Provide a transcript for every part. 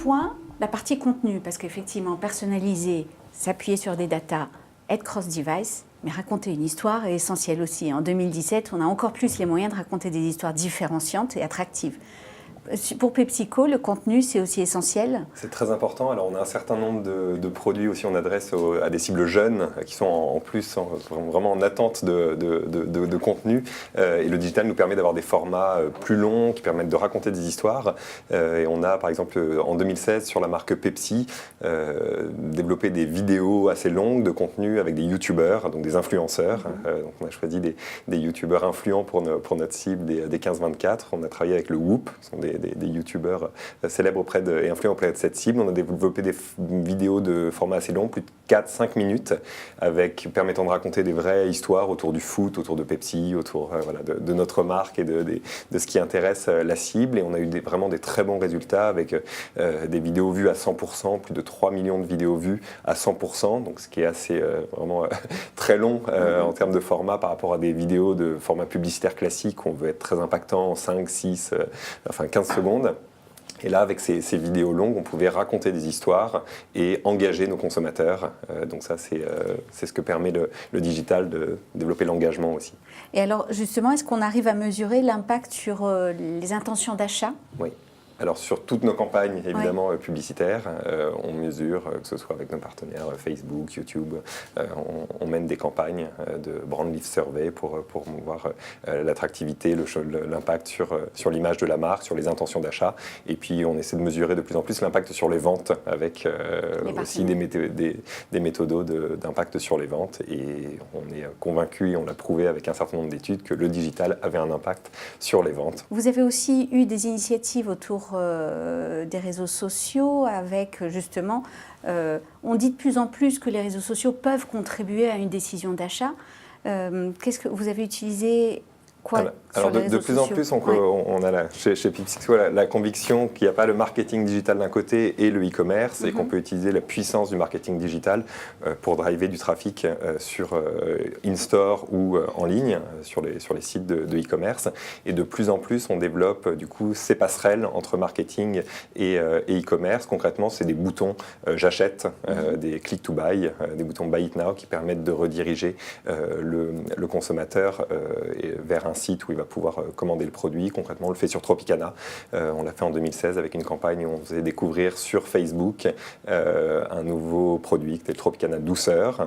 point, la partie contenu, parce qu'effectivement, personnaliser, s'appuyer sur des datas, être cross-device, mais raconter une histoire est essentiel aussi. En 2017, on a encore plus les moyens de raconter des histoires différenciantes et attractives. Pour PepsiCo, le contenu, c'est aussi essentiel? C'est très important. Alors, on a un certain nombre de produits aussi, on adresse à des cibles jeunes qui sont en plus vraiment en attente de contenu. Et le digital nous permet d'avoir des formats plus longs qui permettent de raconter des histoires. Et on a, par exemple, en 2016, sur la marque Pepsi, développé des vidéos assez longues de contenu avec des youtubeurs, donc des influenceurs. Donc on a choisi des youtubeurs influents pour notre cible des 15-24. On a travaillé avec le Whoop, qui sont des youtubeurs célèbres et influents auprès de cette cible. On a développé des vidéos de format assez long, plus de 4-5 minutes, permettant de raconter des vraies histoires autour du foot, autour de Pepsi, autour de notre marque et de ce qui intéresse la cible. Et on a eu vraiment des très bons résultats avec des vidéos vues à 100%, plus de 3 millions de vidéos vues à 100%, donc ce qui est assez vraiment très long en termes de format par rapport à des vidéos de format publicitaire classique où on veut être très impactant en 5, 6, 15 secondes. Et là, avec ces vidéos longues, on pouvait raconter des histoires et engager nos consommateurs. Donc ça, c'est ce que permet le digital de développer l'engagement aussi. Et alors, justement, est-ce qu'on arrive à mesurer l'impact sur les intentions d'achat? Oui. Alors sur toutes nos campagnes, évidemment, publicitaires, on mesure, que ce soit avec nos partenaires Facebook, YouTube, on mène des campagnes de brand lift survey pour voir l'attractivité, l'impact sur l'image de la marque, sur les intentions d'achat. Et puis on essaie de mesurer de plus en plus l'impact sur les ventes avec aussi des méthodos d'impact sur les ventes. Et on est convaincu, et on l'a prouvé avec un certain nombre d'études, que le digital avait un impact sur les ventes. Vous avez aussi eu des initiatives autour des réseaux sociaux avec justement, on dit de plus en plus que les réseaux sociaux peuvent contribuer à une décision d'achat. Qu'est-ce que vous avez utilisé? Alors de plus en plus, on a chez PepsiCo la conviction qu'il n'y a pas le marketing digital d'un côté et le e-commerce, et qu'on peut utiliser la puissance du marketing digital pour driver du trafic sur in-store ou en ligne, sur les sites de e-commerce. Et de plus en plus, on développe du coup ces passerelles entre marketing et e-commerce. Concrètement, c'est des boutons j'achète, des click to buy, des boutons buy it now qui permettent de rediriger le consommateur vers un site où il va pouvoir commander le produit. Concrètement, on le fait sur Tropicana. On l'a fait en 2016 avec une campagne où on faisait découvrir sur Facebook un nouveau produit qui était le Tropicana Douceur.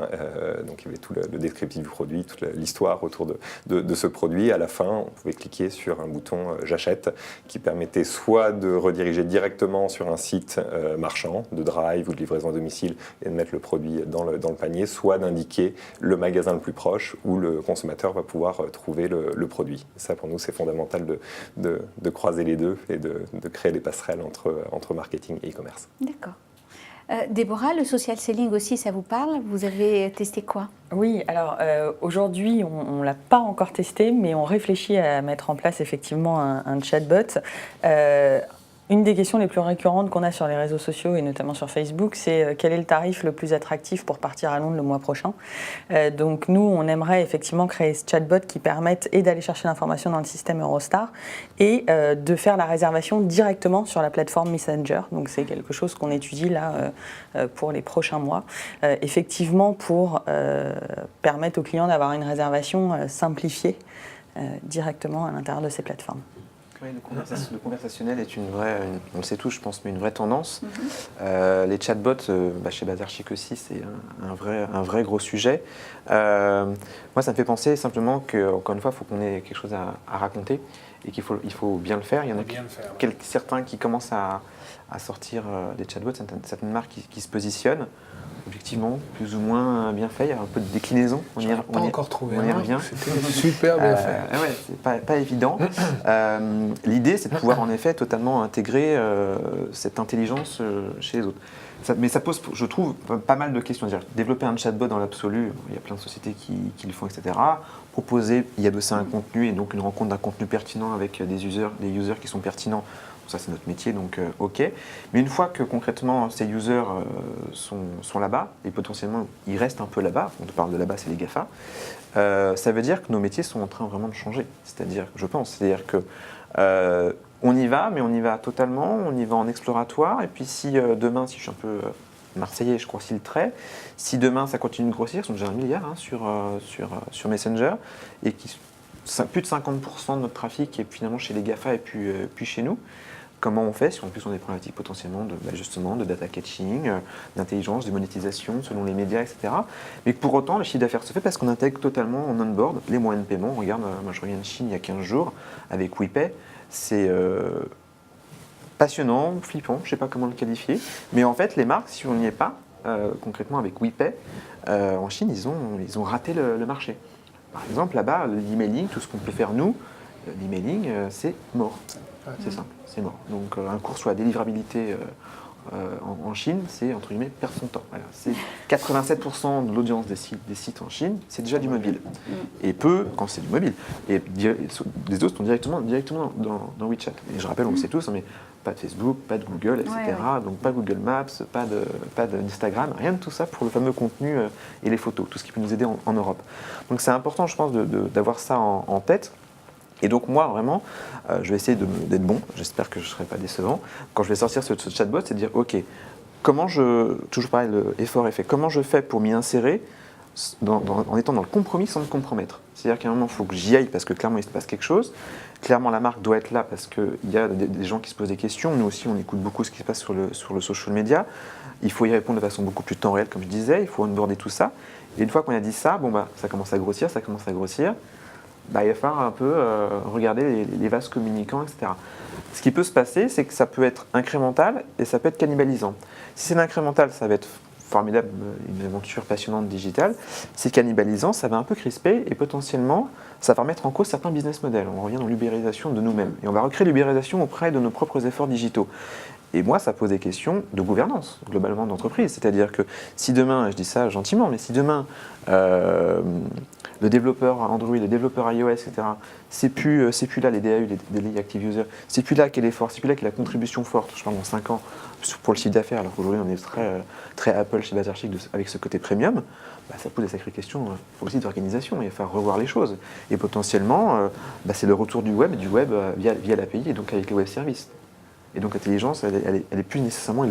Donc il y avait tout le descriptif du produit, toute l'histoire autour de ce produit. À la fin, on pouvait cliquer sur un bouton j'achète qui permettait soit de rediriger directement sur un site marchand, de drive ou de livraison à domicile et de mettre le produit dans le panier, soit d'indiquer le magasin le plus proche où le consommateur va pouvoir trouver le produit. Ça, pour nous, c'est fondamental de croiser les deux et de créer des passerelles entre marketing et e-commerce. D'accord. Déborah, le social selling aussi, ça vous parle? Vous avez testé quoi? Oui, alors aujourd'hui, on ne l'a pas encore testé, mais on réfléchit à mettre en place effectivement un chatbot. Une des questions les plus récurrentes qu'on a sur les réseaux sociaux et notamment sur Facebook, c'est quel est le tarif le plus attractif pour partir à Londres le mois prochain. Donc nous, on aimerait effectivement créer ce chatbot qui permette et d'aller chercher l'information dans le système Eurostar et de faire la réservation directement sur la plateforme Messenger. Donc c'est quelque chose qu'on étudie là pour les prochains mois. Effectivement pour permettre aux clients d'avoir une réservation simplifiée directement à l'intérieur de ces plateformes. Oui, le conversationnel est on le sait tous, je pense, mais une vraie tendance. Les chatbots, chez Bazar Chic aussi, c'est un vrai gros sujet. Moi, ça me fait penser simplement qu'encore une fois, il faut qu'on ait quelque chose à raconter et qu'il faut bien le faire. Il y en a certains qui commencent à sortir des chatbots, certaines marques qui se positionnent. Objectivement, plus ou moins bien fait, il y a un peu de déclinaison. On n'y a pas encore trouvé. On y revient. C'était super bien fait. Ouais, c'est pas évident. L'idée, c'est de pouvoir en effet totalement intégrer cette intelligence chez les autres. Mais ça pose, je trouve, pas mal de questions. Développer un chatbot dans l'absolu, il y a plein de sociétés qui le font, etc. Proposer, y adosser un contenu et donc une rencontre d'un contenu pertinent avec des users qui sont pertinents. Ça, c'est notre métier, donc OK. Mais une fois que concrètement ces users sont là-bas, et potentiellement ils restent un peu là-bas, on parle de là-bas, c'est les GAFA, ça veut dire que nos métiers sont en train vraiment de changer. C'est-à-dire, je pense, que On y va, mais on y va totalement, on y va en exploratoire. Et puis si demain, si je suis un peu marseillais, je grossis le trait, si demain ça continue de grossir, ils sont déjà 1 milliard sur Messenger, et plus de 50% de notre trafic est finalement chez les GAFA et puis chez nous. Comment on fait si en plus on a des problématiques potentiellement justement de data catching, d'intelligence, de monétisation selon les médias, etc. Mais que pour autant, le chiffre d'affaires se fait parce qu'on intègre totalement en on-board les moyens de paiement. Regarde, moi je reviens de Chine il y a 15 jours avec WePay. C'est passionnant, flippant, je ne sais pas comment le qualifier. Mais en fait, les marques, si on n'y est pas, concrètement avec WePay, en Chine, ils ont raté le marché. Par exemple, là-bas, l'emailing, tout ce qu'on peut faire nous, l'emailing, c'est mort. C'est simple, c'est mort. Donc un cours sur la délivrabilité en Chine, c'est entre guillemets perdre son temps. Voilà. C'est 87% de l'audience des sites en Chine, c'est déjà du mobile. Et peu quand c'est du mobile. Et les autres sont directement dans WeChat. Et je rappelle, on le sait tous, mais pas de Facebook, pas de Google, etc. Donc pas Google Maps, pas d'Instagram, rien de tout ça pour le fameux contenu et les photos, tout ce qui peut nous aider en Europe. Donc c'est important, je pense, d'avoir ça en tête. Et donc moi, vraiment, je vais essayer d'être bon, j'espère que je ne serai pas décevant. Quand je vais sortir ce chatbot, c'est de dire, OK, toujours pareil, l'effort est fait, comment je fais pour m'y insérer en étant dans le compromis sans me compromettre. C'est-à-dire qu'à un moment, il faut que j'y aille parce que clairement, il se passe quelque chose. Clairement, la marque doit être là parce qu'il y a des gens qui se posent des questions. Nous aussi, on écoute beaucoup ce qui se passe sur le social media. Il faut y répondre de façon beaucoup plus temps réel, comme je disais. Il faut onboarder tout ça. Et une fois qu'on a dit ça, ça commence à grossir, il va falloir un peu regarder les vases communicants, etc. Ce qui peut se passer, c'est que ça peut être incrémental et ça peut être cannibalisant. Si c'est incrémental, ça va être formidable, une aventure passionnante digitale. Si c'est cannibalisant, ça va un peu crisper et potentiellement, ça va remettre en cause certains business models. On revient dans l'ubérisation de nous-mêmes. Et on va recréer l'ubérisation auprès de nos propres efforts digitaux. Et moi, ça pose des questions de gouvernance, globalement, d'entreprise. C'est-à-dire que si demain, je dis ça gentiment, mais si demain, le développeur Android, le développeur iOS, etc., c'est plus là les DAU, les Daily Active Users, c'est plus là qu'est l'effort, c'est plus là qu'est la contribution forte, je parle dans 5 ans, pour le chiffre d'affaires, alors qu'aujourd'hui on est très Apple chez Bazar Chic avec ce côté premium, ça pose des sacrées questions aussi d'organisation, il va falloir revoir les choses. Et potentiellement, c'est le retour du web via l'API et donc avec les web services. Et donc l'intelligence, elle est plus nécessairement...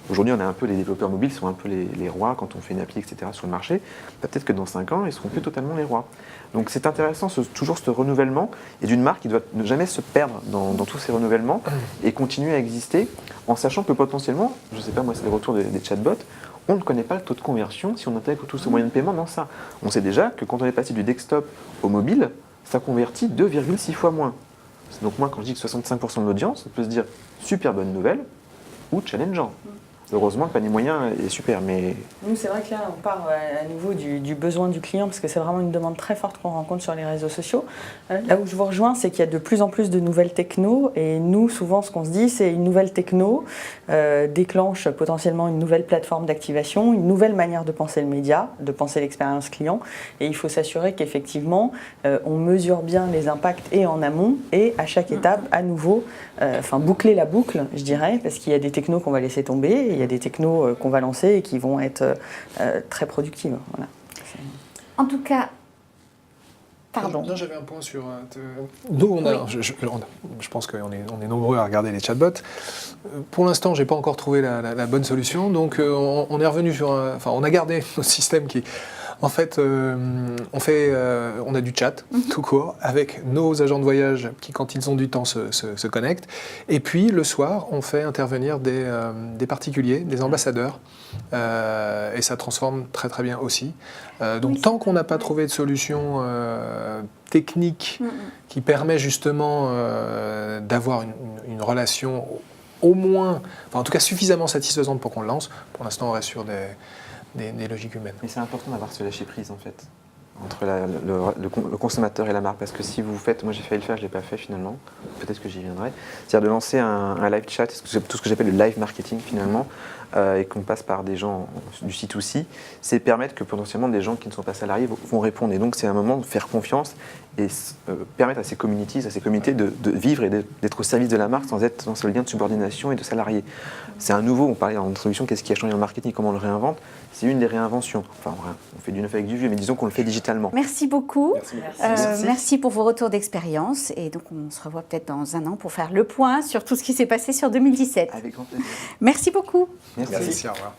Aujourd'hui, on a un peu les développeurs mobiles sont un peu les rois quand on fait une appli, etc. sur le marché. Peut-être que dans 5 ans, ils seront plus totalement les rois. Donc c'est intéressant, toujours ce renouvellement, et d'une marque qui doit ne jamais se perdre dans tous ces renouvellements et continuer à exister en sachant que potentiellement, je ne sais pas moi, c'est les retours des chatbots, on ne connaît pas le taux de conversion si on intègre tous ces moyens de paiement dans ça. On sait déjà que quand on est passé du desktop au mobile, ça convertit 2,6 fois moins. Donc moi, quand je dis que 65% de l'audience, on peut se dire super bonne nouvelle ou challengeant. Heureusement, le panier moyen est super, mais... Nous, c'est vrai que là, on part à nouveau du besoin du client, parce que c'est vraiment une demande très forte qu'on rencontre sur les réseaux sociaux. Là où je vous rejoins, c'est qu'il y a de plus en plus de nouvelles techno, et nous, souvent, ce qu'on se dit, c'est une nouvelle techno déclenche potentiellement une nouvelle plateforme d'activation, une nouvelle manière de penser le média, de penser l'expérience client, et il faut s'assurer qu'effectivement, on mesure bien les impacts et en amont, et à chaque étape, à nouveau, boucler la boucle, je dirais, parce qu'il y a des technos qu'on va laisser tomber, et il y a des technos qu'on va lancer et qui vont être très productives. Voilà. En tout cas, pardon. Non, j'avais un point sur... Nous, je pense qu'on est nombreux à regarder les chatbots. Pour l'instant, je n'ai pas encore trouvé la bonne solution. Donc, on est revenu sur... on a gardé notre système qui... En fait, on a du chat, tout court, avec nos agents de voyage qui, quand ils ont du temps, se connectent. Et puis, le soir, on fait intervenir des particuliers, des ambassadeurs. Et ça transforme très, très bien aussi. Donc, tant qu'on n'a pas trouvé de solution technique qui permet justement d'avoir une relation au moins, en tout cas suffisamment satisfaisante pour qu'on le lance, pour l'instant, on reste sur des logiques humaines. Mais c'est important d'avoir ce lâcher-prise en fait, entre le consommateur et la marque, parce que si vous faites, moi j'ai failli le faire, je ne l'ai pas fait finalement, peut-être que j'y viendrai, c'est-à-dire de lancer un live chat, tout ce que j'appelle le live marketing finalement, et qu'on passe par des gens du C2C, c'est permettre que potentiellement des gens qui ne sont pas salariés vont répondre. Et donc c'est un moment de faire confiance et permettre à ces communities, à ces communautés de vivre et d'être au service de la marque sans être dans ce lien de subordination et de salariés. C'est un nouveau, on parlait en introduction, qu'est-ce qui a changé dans le marketing, comment on le réinvente. C'est une des réinventions. Enfin, on fait du neuf avec du vieux, mais disons qu'on le fait digitalement. Merci beaucoup. Merci. Merci pour vos retours d'expérience. Et donc, on se revoit peut-être dans un an pour faire le point sur tout ce qui s'est passé sur 2017. Avec grand plaisir. Merci beaucoup. Merci. Merci, au revoir.